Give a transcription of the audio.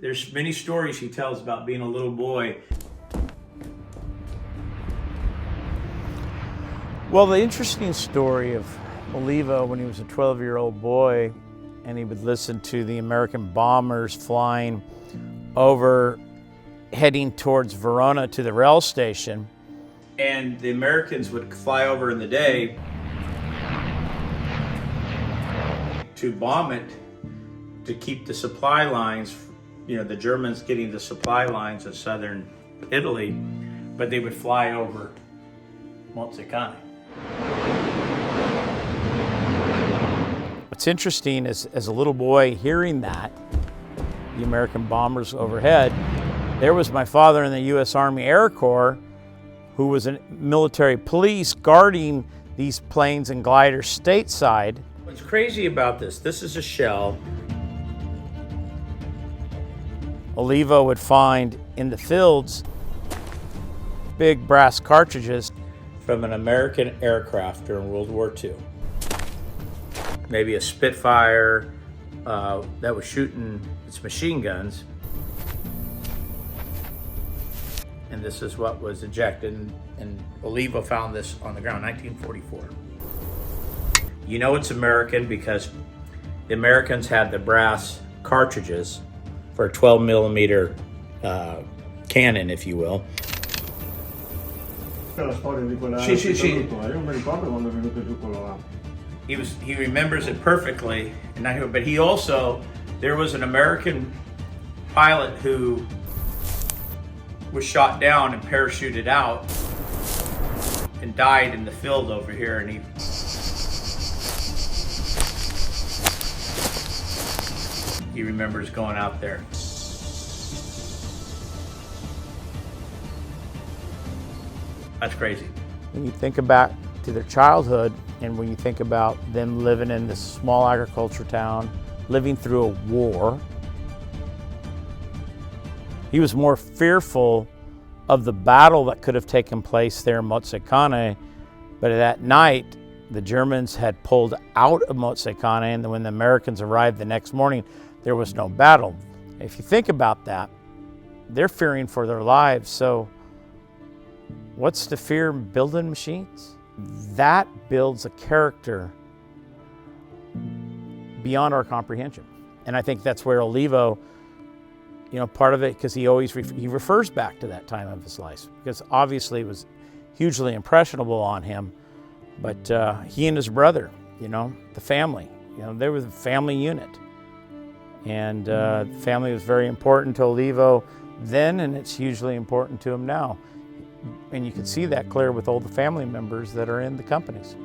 There's many stories he tells about being a little boy. Well, the interesting story of Olivo when he was a 12-year-old boy and he would listen to the American bombers flying over, heading towards Verona to the rail station. And the Americans would fly over in the day to bomb it to keep the supply lines, the Germans getting the supply lines of southern Italy, but they would fly over Mozzecane. What's interesting is, as a little boy hearing that, the American bombers overhead, there was my father in the U.S. Army Air Corps, who was in military police guarding these planes and gliders stateside. What's crazy about this is a shell Olivo would find in the fields big brass cartridges from an American aircraft during World War II. Maybe a Spitfire that was shooting its machine guns. And this is what was ejected. And Olivo found this on the ground, 1944. You know it's American because the Americans had the brass cartridges for a 12 millimeter cannon, if you will. He remembers it perfectly, but he also, there was an American pilot who was shot down and parachuted out and died in the field over here, and he remembers going out there. That's crazy. When you think back to their childhood, and when you think about them living in this small agriculture town, living through a war, he was more fearful of the battle that could have taken place there in Mozzecane. But that night, the Germans had pulled out of Mozzecane, and when the Americans arrived the next morning, there was no battle. If you think about that, they're fearing for their lives. So what's the fear in building machines? That builds a character beyond our comprehension. And I think that's where Olivo, part of it, because he always he refers back to that time of his life, because obviously it was hugely impressionable on him. But he and his brother, the family, they were the family unit. And family was very important to Olivo then, and it's hugely important to him now. And you can see that clear with all the family members that are in the companies.